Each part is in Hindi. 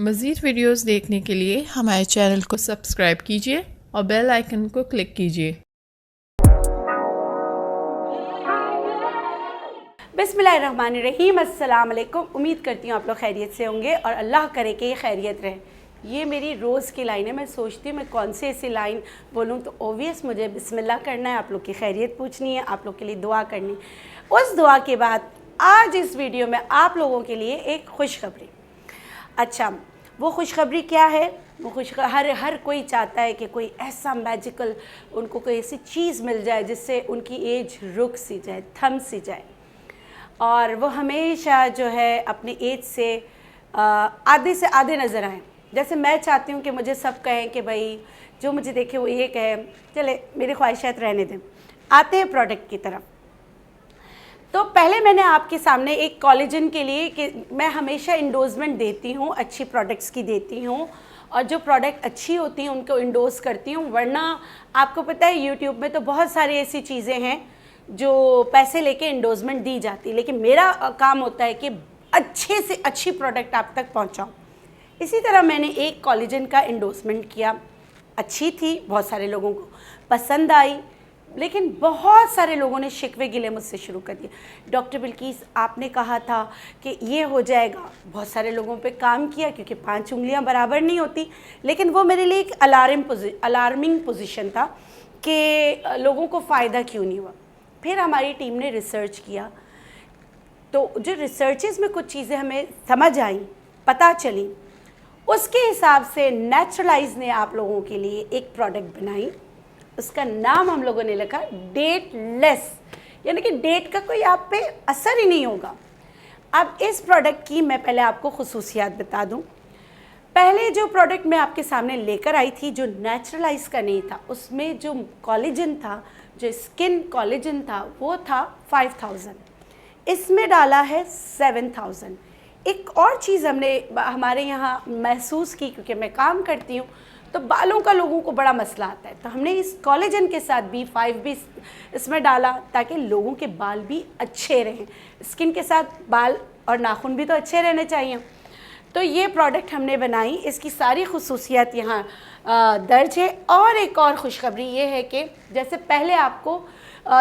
मज़ीद वीडियोस देखने के लिए हमारे चैनल को सब्सक्राइब कीजिए और बेल आइकन को क्लिक कीजिए। बिस्मिल्लाहिर्रहमानिर्रहीम, अस्सलाम वालेकुम। उम्मीद करती हूँ आप लोग खैरियत से होंगे और अल्लाह करे कि ये खैरियत रहे। ये मेरी रोज़ की लाइन है। मैं सोचती हूँ मैं कौन सी ऐसी लाइन बोलूँ, तो ओबियस मुझे बिस्मिल्लाह करना है, आप लोग की खैरियत पूछनी है, आप लोग के लिए दुआ करनी। उस दुआ के बाद आज इस वीडियो में आप लोगों के लिए एक खुशखबरी। अच्छा, वो खुशखबरी क्या है? वो हर कोई चाहता है कि कोई ऐसा मैजिकल उनको कोई ऐसी चीज़ मिल जाए जिससे उनकी एज रुक सी जाए, थम सी जाए, और वो हमेशा जो है अपनी एज से आधे से आधे नज़र आए। जैसे मैं चाहती हूँ कि मुझे सब कहें कि भाई जो मुझे देखे वो ये कहे, चले मेरी ख्वाहिशात रहने दें। आते हैं प्रोडक्ट की तरफ। तो पहले मैंने आपके सामने एक कोलेजन के लिए कि मैं हमेशा इंडोर्समेंट देती हूँ, अच्छी प्रोडक्ट्स की देती हूँ, और जो प्रोडक्ट अच्छी होती हैं उनको इंडोर्स करती हूँ। वरना आपको पता है यूट्यूब में तो बहुत सारी ऐसी चीज़ें हैं जो पैसे लेके इंडोर्समेंट दी जाती, लेकिन मेरा काम होता है कि अच्छे से अच्छी प्रोडक्ट आप तक पहुँचाऊँ। इसी तरह मैंने एक कोलेजन का इंडोर्समेंट किया, अच्छी थी, बहुत सारे लोगों को पसंद आई, लेकिन बहुत सारे लोगों ने शिकवे गिले मुझसे शुरू कर दिए। डॉक्टर बिल्किस, आपने कहा था कि ये हो जाएगा। बहुत सारे लोगों पे काम किया, क्योंकि 5 उंगलियां बराबर नहीं होती, लेकिन वो मेरे लिए एक अलार्मिंग पोजीशन था कि लोगों को फ़ायदा क्यों नहीं हुआ। फिर हमारी टीम ने रिसर्च किया, तो जो रिसर्चेस में कुछ चीज़ें हमें समझ आई, पता चली, उसके हिसाब से नेचुरलाइज ने आप लोगों के लिए एक प्रोडक्ट बनाई। उसका नाम हम लोगों ने लिखा डेट लेस, यानी कि डेट का कोई आप पे असर ही नहीं होगा। अब इस प्रोडक्ट की मैं पहले आपको खुसूसियात बता दूं। पहले जो प्रोडक्ट मैं आपके सामने लेकर आई थी, जो नेचुरलाइज का नहीं था, उसमें जो कोलेजन था, जो स्किन कोलेजन था, वो था 5000। इसमें डाला है 7000। एक और चीज़ हमने हमारे यहाँ महसूस की, क्योंकि मैं काम करती हूँ तो बालों का लोगों को बड़ा मसला आता है, तो हमने इस कोलेजन के साथ B5 भी इसमें डाला ताकि लोगों के बाल भी अच्छे रहें। स्किन के साथ बाल और नाखून भी तो अच्छे रहने चाहिए। तो ये प्रोडक्ट हमने बनाई, इसकी सारी खुसूसियात यहाँ दर्ज है। और एक और खुशखबरी ये है कि जैसे पहले आपको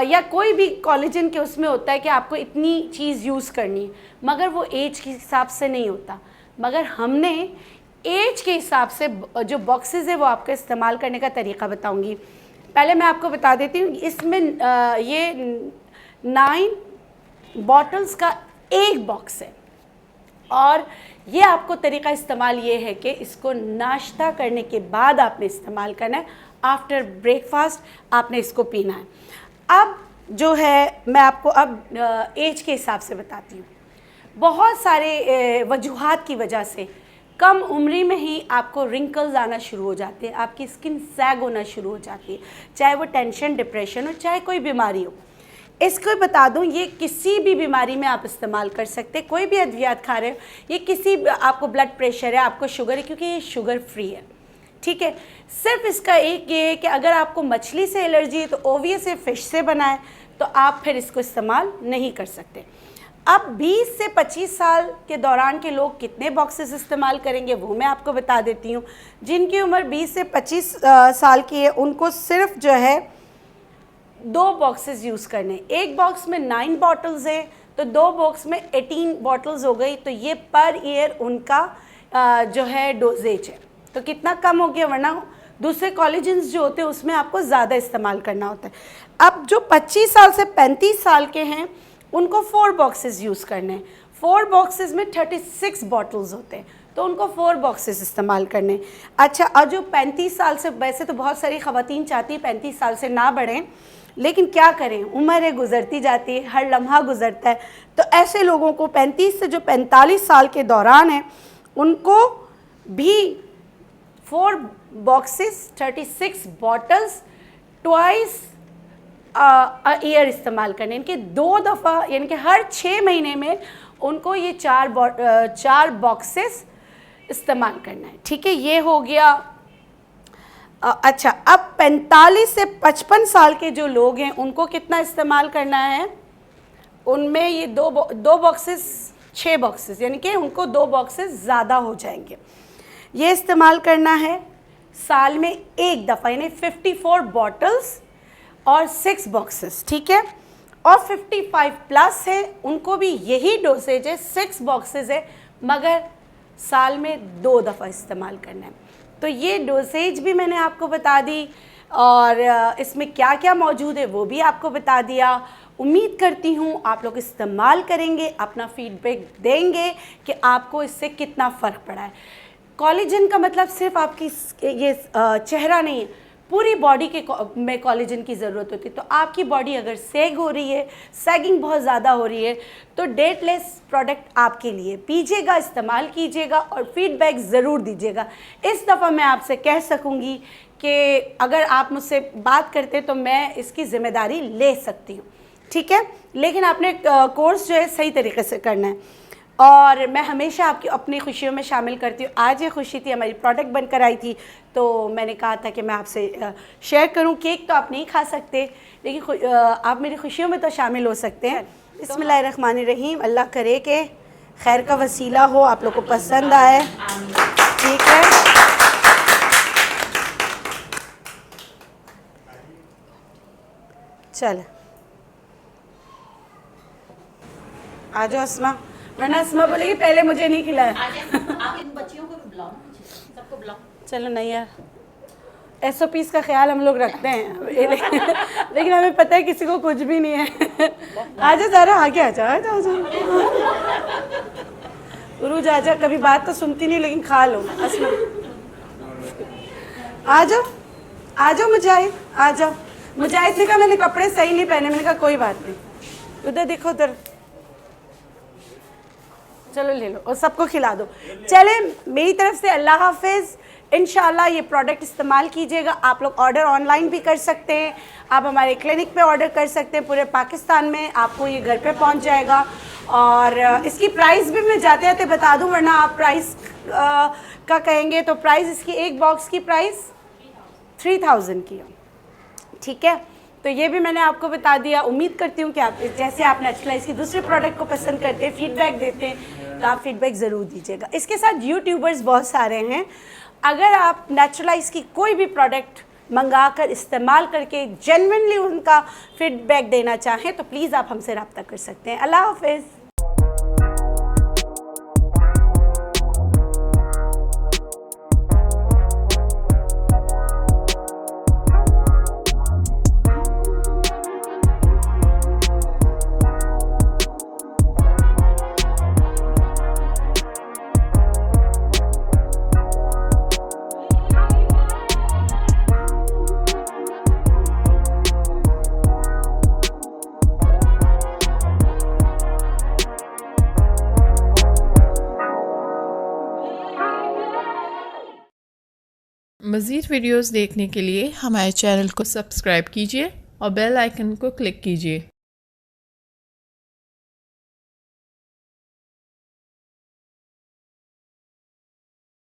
या कोई भी कोलेजन के उसमें होता है कि आपको इतनी चीज़ यूज़ करनी है, मगर वो एज के हिसाब से नहीं होता, मगर हमने एज के हिसाब से जो बॉक्सेस है वो आपका इस्तेमाल करने का तरीका बताऊंगी। पहले मैं आपको बता देती हूँ, इसमें ये 9 बॉटल्स का एक बॉक्स है, और ये आपको तरीका इस्तेमाल ये है कि इसको नाश्ता करने के बाद आपने इस्तेमाल करना है। आफ्टर ब्रेकफास्ट आपने इसको पीना है। अब जो है मैं आपको अब एज के हिसाब से बताती हूँ। बहुत सारे वजूहात की वजह से कम उम्री में ही आपको रिंकल्स आना शुरू हो जाते हैं, आपकी स्किन सैग होना शुरू हो जाती है, चाहे वो टेंशन, डिप्रेशन हो, चाहे कोई बीमारी हो। इसको बता दूं, ये किसी भी बीमारी में आप इस्तेमाल कर सकते हैं। कोई भी अद्वियात खा रहे हो, ये किसी आपको ब्लड प्रेशर है, आपको शुगर है, क्योंकि ये शुगर फ्री है, ठीक है। सिर्फ इसका एक ये है कि अगर आपको मछली से एलर्जी है तो ओवियस है, फिश से बना है, तो आप फिर इसको इस्तेमाल नहीं कर सकते। अब 20 से 25 साल के दौरान के लोग कितने बॉक्सेस इस्तेमाल करेंगे वो मैं आपको बता देती हूँ। जिनकी उम्र 20 से 25 साल की है, उनको सिर्फ जो है 2 बॉक्सेस यूज़ करने। एक बॉक्स में 9 बॉटल्स है, तो 2 बॉक्स में 18 बॉटल्स हो गई, तो ये पर ईयर उनका जो है डोजेज है। तो कितना कम हो गया, वरना दूसरे कोलेजन्स जो होते हैं उसमें आपको ज़्यादा इस्तेमाल करना होता है। अब जो 25 साल से 35 साल के हैं उनको 4 बॉक्सेस यूज़ करने हैं। 4 बॉक्सेस में 36 बॉटल्स होते हैं, तो उनको 4 बॉक्सेस इस्तेमाल करने। अच्छा, और जो 35 साल से, वैसे तो बहुत सारी ख़वातीन चाहती है 35 साल से ना बढ़ें, लेकिन क्या करें, उम्र गुज़रती जाती है, हर लम्हा गुज़रता है, तो ऐसे लोगों को 35 से जो 45 साल के दौरान है उनको भी 4 बॉक्सेस 36 बॉटल्स ट्वाइस ईयर इस्तेमाल करने। इनके 2 दफ़ा, यानी कि हर 6 महीने में उनको ये 4 बॉक्सेस इस्तेमाल करना है, ठीक है। ये हो गया। अच्छा, अब 45 से 55 साल के जो लोग हैं उनको कितना इस्तेमाल करना है? उनमें ये 2 बॉक्सेस 6 बॉक्सेस, यानी कि उनको 2 बॉक्सेस ज़्यादा हो जाएंगे। ये इस्तेमाल करना है साल में एक दफ़ा, यानी 54 बॉटल्स और 6 बॉक्सेस, ठीक है। और 55 प्लस है उनको भी यही डोसेज है, 6 बॉक्सेस है, मगर साल में 2 दफ़ा इस्तेमाल करना है। तो ये डोसेज भी मैंने आपको बता दी और इसमें क्या क्या मौजूद है वो भी आपको बता दिया। उम्मीद करती हूँ आप लोग इस्तेमाल करेंगे, अपना फीडबैक देंगे कि आपको इससे कितना फ़र्क पड़ा है। कोलेजन का मतलब सिर्फ आपकी ये चेहरा नहीं है, पूरी बॉडी के में कोलेजन की ज़रूरत होती है। तो आपकी बॉडी अगर सैग हो रही है, सैगिंग बहुत ज़्यादा हो रही है, तो डेटलेस प्रोडक्ट आपके लिए, पीजिएगा, इस्तेमाल कीजिएगा और फीडबैक ज़रूर दीजिएगा। इस दफ़ा मैं आपसे कह सकूँगी कि अगर आप मुझसे बात करते तो मैं इसकी ज़िम्मेदारी ले सकती हूँ, ठीक है। लेकिन आपने कोर्स जो है सही तरीके से करना है और मैं हमेशा आपकी अपनी खुशियों में शामिल करती हूँ। आज ये खुशी थी, हमारी प्रोडक्ट बनकर आई थी, तो मैंने कहा था कि मैं आपसे शेयर करूँ। केक तो आप नहीं खा सकते, लेकिन आप मेरी खुशियों में तो शामिल हो सकते हैं। बिस्मिल्लाहिर्रहमानिर्रहीम। अल्लाह करे कि खैर का वसीला हो, आप लोग को पसंद आए, ठीक है। चल आ जाओ अस्मा, वरना अस्मा बोलेगी पहले मुझे नहीं खिलाया। आप इन बच्चियों को भी बुलाओ, सबको बुलाओ। चलो नहीं यार, SOPs का ख्याल हम लोग रखते हैं लेकिन हमें पता है किसी को कुछ भी नहीं है। आजा ज़रा आगे आजा, आजा आजा उरूज आजा, कभी बात तो सुनती नहीं लेकिन खा लो। अस्मा आ जाओ, आ जाओ मुजाहिद, आ जाओ। मुजाहिद ने कहा मैंने कपड़े सही नहीं पहने, मैंने कहा कोई बात नहीं, उधर देखो उधर, चलो ले लो और सबको खिला दो। चले मेरी तरफ से अल्लाह हाफिज़। इंशाल्लाह ये प्रोडक्ट इस्तेमाल कीजिएगा। आप लोग ऑर्डर ऑनलाइन भी कर सकते हैं, आप हमारे क्लिनिक पे ऑर्डर कर सकते हैं, पूरे पाकिस्तान में आपको ये घर पे पहुंच जाएगा। और इसकी प्राइस भी मैं जाते जाते बता दूं, वरना आप प्राइस का कहेंगे तो प्राइस इसकी एक बॉक्स की प्राइस 3000 की है, ठीक है। तो ये भी मैंने आपको बता दिया। उम्मीद करती हूँ कि आप जैसे आप नेचुरलाइज की दूसरे प्रोडक्ट को पसंद करते हैं, फीडबैक देते हैं, तो आप फीडबैक ज़रूर दीजिएगा। इसके साथ यूट्यूबर्स बहुत सारे हैं, अगर आप नेचुरलाइज की कोई भी प्रोडक्ट मंगा कर इस्तेमाल करके जेन्युइनली उनका फीडबैक देना चाहें तो प्लीज़ आप हमसे रब्ता कर सकते हैं। अल्लाह हाफिज़। मज़ीद वीडियोज़ देखने के लिए हमारे चैनल को सब्सक्राइब कीजिए और बेल आइकन को क्लिक कीजिए।